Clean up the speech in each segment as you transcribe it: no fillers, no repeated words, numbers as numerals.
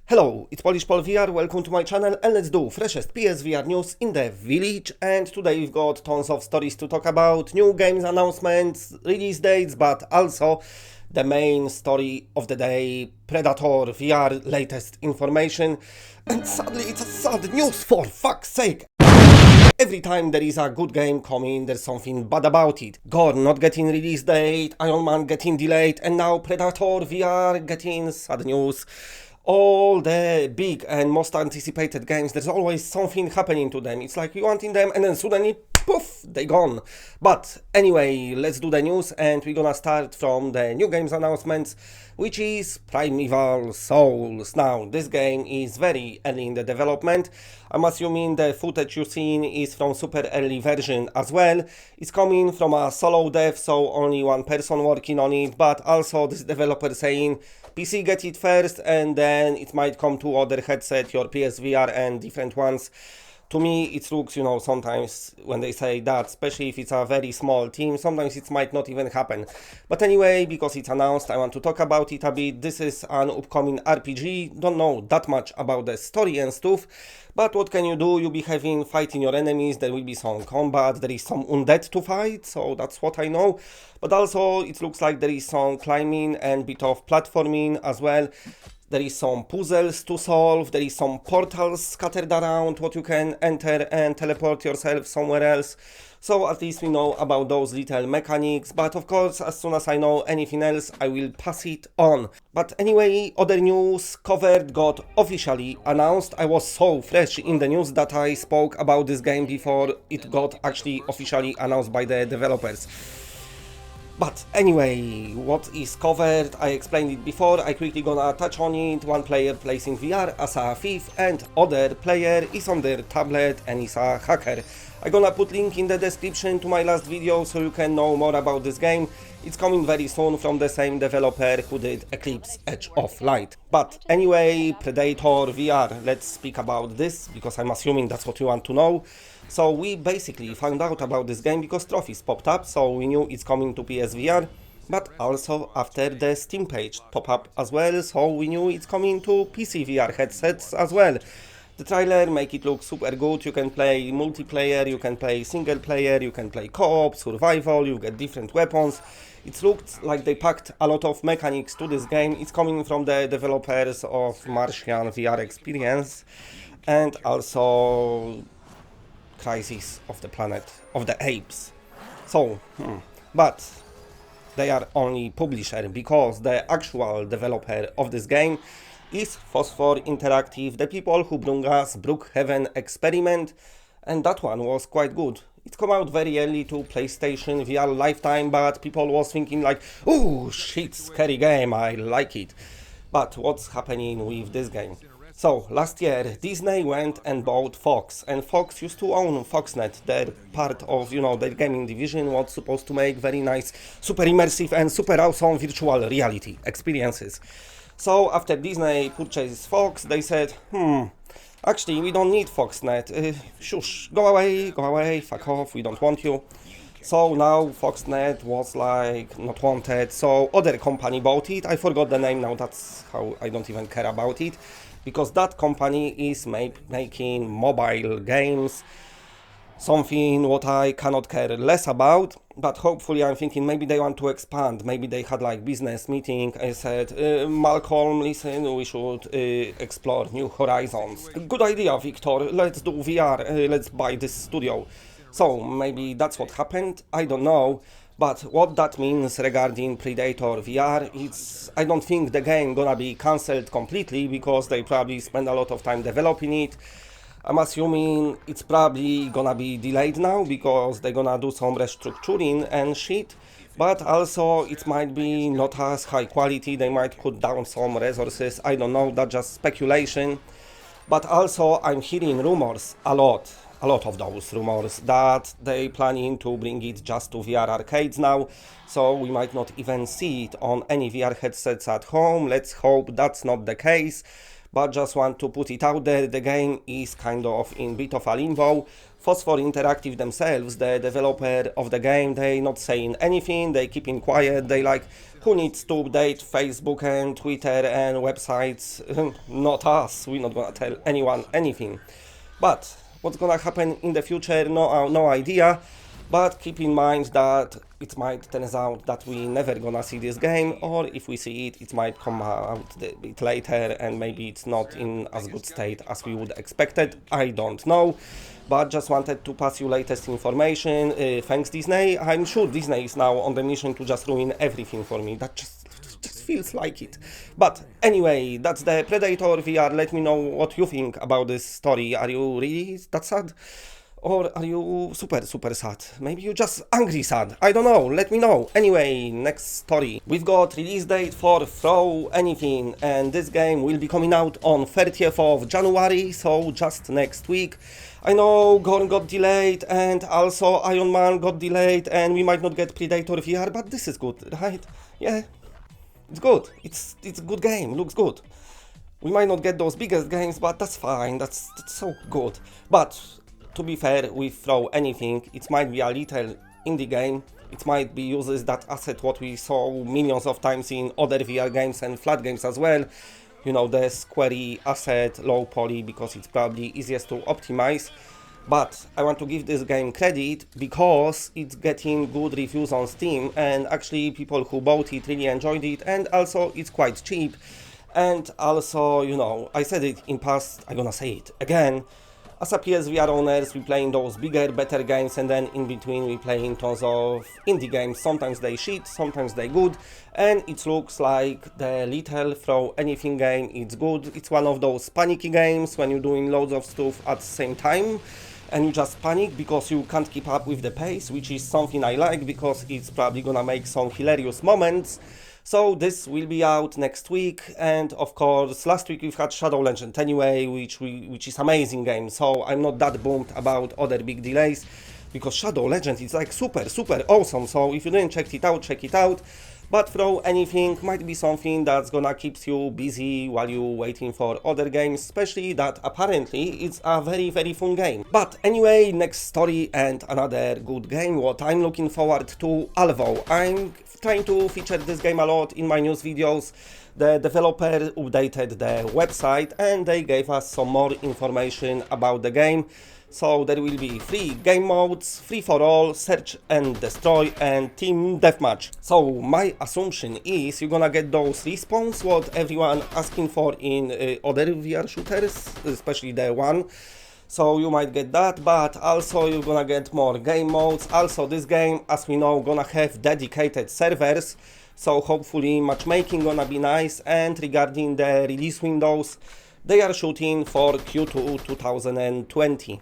Hello, it's Polish Pol VR, welcome to my channel and let's do freshest PSVR news in the village. And today we've got tons of stories to talk about, new games announcements, release dates, but also the main story of the day, Predator VR latest information. And sadly it's a sad news, for fuck's sake! Every time there is a good game coming, there's something bad about it. Gore not getting release date, Iron Man getting delayed, and now Predator VR getting sad news. All the big and most anticipated games, there's always something happening to them. It's like you wanting them and then suddenly, poof, they gone. But anyway, let's do the news and we're gonna start from the new games announcements, which is Primeval Souls. Now, this game is very early in the development. I'm assuming the footage you've seen is from super early version as well. It's coming from a solo dev, so only one person working on it, but also this developer saying PC get it first and then it might come to other headset, your PSVR and different ones. To me, it looks, sometimes when they say that, especially if it's a very small team, sometimes it might not even happen. But anyway, because it's announced, I want to talk about it a bit. This is an upcoming RPG. Don't know that much about the story and stuff. But what can you do? You'll be fighting your enemies, there will be some combat, there is some undead to fight, so that's what I know. But also, it looks like there is some climbing and bit of platforming as well. There is some puzzles to solve, there is some portals scattered around, what you can enter and teleport yourself somewhere else. So at least we know about those little mechanics, but of course, as soon as I know anything else, I will pass it on. But anyway, other news, COVERT got officially announced. I was so fresh in the news that I spoke about this game before it got actually officially announced by the developers. But anyway, what is COVERT? I explained it before, I quickly gonna touch on it. One player plays in VR as a thief and other player is on their tablet and is a hacker. I'm gonna put link in the description to my last video so you can know more about this game. It's coming very soon from the same developer who did Eclipse Edge of Light. But anyway, Predator VR, let's speak about this because I'm assuming that's what you want to know. So we basically found out about this game because trophies popped up, so we knew it's coming to PSVR, but also after the Steam page popped up as well, so we knew it's coming to PC VR headsets as well. The trailer make it look super good. You can play multiplayer, you can play single player, you can play co-op, survival, you get different weapons. It looked like they packed a lot of mechanics to this game. It's coming from the developers of Martian VR Experience and also Crisis of the Planet of the Apes. So, but they are only publisher because the actual developer of this game is Phosphor Interactive, the people who bring us Brookhaven Experiment, and that one was quite good. It came out very early to PlayStation VR Lifetime, but people was thinking like, oh shit, scary game, I like it. But what's happening with this game? So, last year, Disney went and bought Fox, and Fox used to own Foxnet. Their part of, their gaming division was supposed to make very nice, super immersive and super awesome virtual reality experiences. So, after Disney purchased Fox, they said, actually, we don't need Foxnet. Shush, go away, fuck off, we don't want you. So now Foxnet was like not wanted, so other company bought it. I forgot the name now, that's how I don't even care about it. Because that company is making mobile games, something what I cannot care less about, but hopefully I'm thinking maybe they want to expand, maybe they had like business meeting, I said, Malcolm, listen, we should explore new horizons. Good idea, Victor, let's do VR, let's buy this studio. So maybe that's what happened, I don't know. But what that means regarding Predator VR, I don't think the game gonna be cancelled completely because they probably spend a lot of time developing it. I'm assuming it's probably gonna be delayed now because they're gonna do some restructuring and shit. But also it might be not as high quality, they might cut down some resources, I don't know, that's just speculation. But also I'm hearing rumors a lot of those rumors that they planning to bring it just to VR arcades now, so we might not even see it on any VR headsets at home. Let's hope that's not the case, but just want to put it out there. The game is kind of in bit of a limbo. Phosphor Interactive themselves, the developer of the game, they not saying anything, they keeping quiet, they like, who needs to update Facebook and Twitter and websites? Not us, we're not gonna tell anyone anything. But what's gonna happen in the future, no idea. But keep in mind that it might turn out that we never gonna see this game, or if we see it, it might come out a bit later and maybe it's not in as good state as we would expected. I don't know, but just wanted to pass you latest information. Thanks Disney. I'm sure Disney is now on the mission to just ruin everything for me. That just feels like it. But anyway, that's the Predator VR. Let me know what you think about this story. Are you really that sad? Or are you super sad? Maybe you just angry sad. I don't know. Let me know. Anyway, next story. We've got release date for Throw Anything, and this game will be coming out on 30th of January, so just next week. I know Gorn got delayed, and also Iron Man got delayed, and we might not get Predator VR, but this is good, right? Yeah, it's good. It's a good game. Looks good. We might not get those biggest games, but that's fine. That's so good. But to be fair, with Throw Anything, it might be a little indie game. It might be uses that asset what we saw millions of times in other VR games and flat games as well. You know, the squarey asset, low poly, because it's probably easiest to optimize. But I want to give this game credit because it's getting good reviews on Steam, and actually people who bought it really enjoyed it, and also it's quite cheap. And also, you know, I said it in past, I'm gonna say it again. As a PSVR owners, we playing those bigger, better games, and then in between we playing tons of indie games. Sometimes they shit, sometimes they good, and it looks like the little Throw Anything game, it's good. It's one of those panicky games when you're doing loads of stuff at the same time, and you just panic because you can't keep up with the pace, which is something I like because it's probably gonna make some hilarious moments. So this will be out next week, and of course last week we've had Shadow Legend anyway, which is amazing game, so I'm not that bummed about other big delays, because Shadow Legend is like super awesome, so if you didn't check it out, check it out. But Throw Anything might be something that's gonna keep you busy while you're waiting for other games, especially that apparently it's a very fun game. But anyway, next story and another good game, what I'm looking forward to, Alvo. I'm trying to feature this game a lot in my news videos. The developer updated the website and they gave us some more information about the game. So there will be 3 game modes, free for all, search and destroy, and team deathmatch. So my assumption is you're gonna get those respawns what everyone asking for in other VR shooters, especially the one. So you might get that, but also you're gonna get more game modes. Also this game, as we know, gonna have dedicated servers, so hopefully matchmaking gonna be nice. And regarding the release windows, they are shooting for Q2 2020.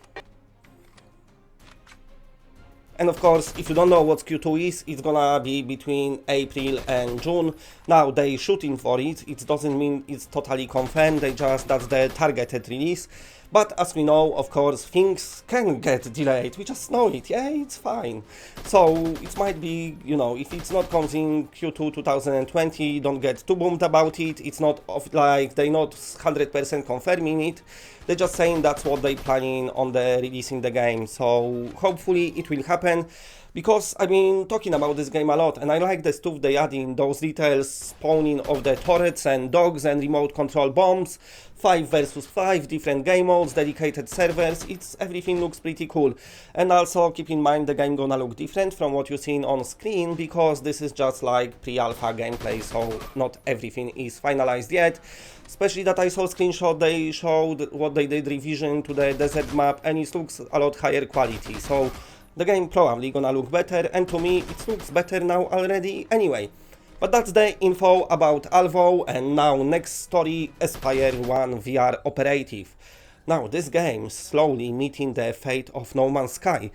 And of course, if you don't know what Q2 is, it's gonna be between April and June. Now they shooting for it, it doesn't mean it's totally confirmed, that's the targeted release. But as we know, of course, things can get delayed, we just know it, yeah, it's fine. So it might be, you know, if it's not comes in Q2 2020, don't get too bummed about it. It's not like they're not 100% confirming it, they're just saying that's what they're planning on the releasing the game. So hopefully it will happen, because I've been talking about this game a lot and I like the stuff they add in, those details, spawning of the turrets and dogs and remote control bombs, 5 versus 5 different game modes, dedicated servers, everything looks pretty cool. And also keep in mind the game gonna look different from what you're seeing on screen, because this is just like pre-alpha gameplay, so not everything is finalized yet. Especially that I saw screenshot, they showed what they did revision to the desert map and it looks a lot higher quality, so the game probably gonna look better, and to me it looks better now already anyway. But that's the info about Alvo, and now next story, Espire 1 VR Operative. Now this game slowly meeting the fate of No Man's Sky,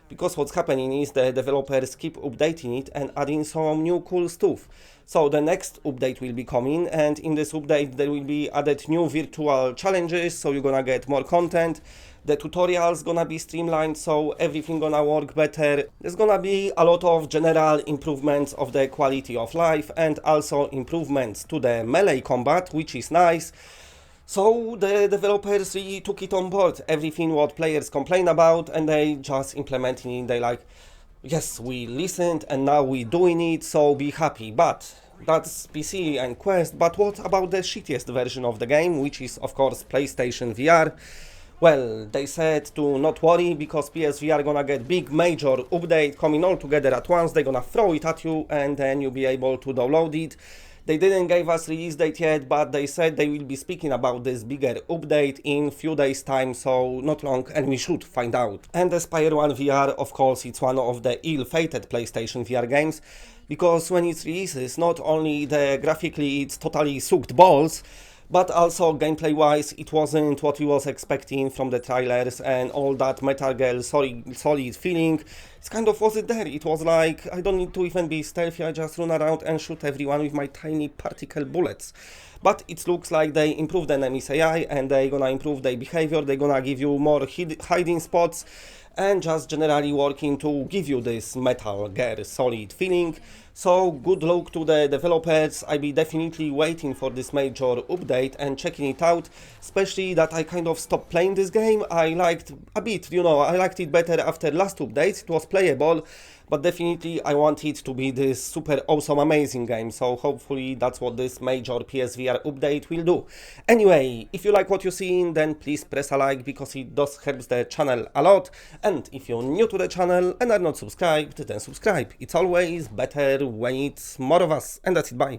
because what's happening is the developers keep updating it and adding some new cool stuff. So the next update will be coming, and in this update there will be added new virtual challenges, so you're gonna get more content. The tutorials gonna be streamlined, so everything gonna work better. There's gonna be a lot of general improvements of the quality of life, and also improvements to the melee combat, which is nice. So the developers really took it on board, everything what players complain about, and they just implementing it. They like, yes, we listened and now we doing it, so be happy. But that's PC and Quest, but what about the shittiest version of the game, which is of course PlayStation VR? Well, they said to not worry because PSVR gonna get big major update coming all together at once. They're gonna throw it at you and then you'll be able to download it. They didn't give us release date yet, but they said they will be speaking about this bigger update in few days time, so not long, and we should find out. And Espire 1 VR, of course, it's one of the ill-fated PlayStation VR games, because when it releases, not only the graphically it's totally sucked balls, but also gameplay-wise, it wasn't what we was expecting from the trailers and all that Metal Gear solid feeling. It kind of wasn't there. It was like, I don't need to even be stealthy, I just run around and shoot everyone with my tiny particle bullets. But it looks like they improved the enemies AI and they're gonna improve their behavior, they're gonna give you more hiding spots, and just generally working to give you this Metal Gear Solid feeling. So good luck to the developers. I'll be definitely waiting for this major update and checking it out, especially that I kind of stopped playing this game. I liked a bit, I liked it better after last updates. It was playable, but definitely I want it to be this super awesome amazing game, so hopefully that's what this major PSVR update will do. Anyway, if you like what you're seeing, then please press a like because it does help the channel a lot, and if you're new to the channel and are not subscribed, then subscribe. It's always better when it's more of us, and that's it, bye.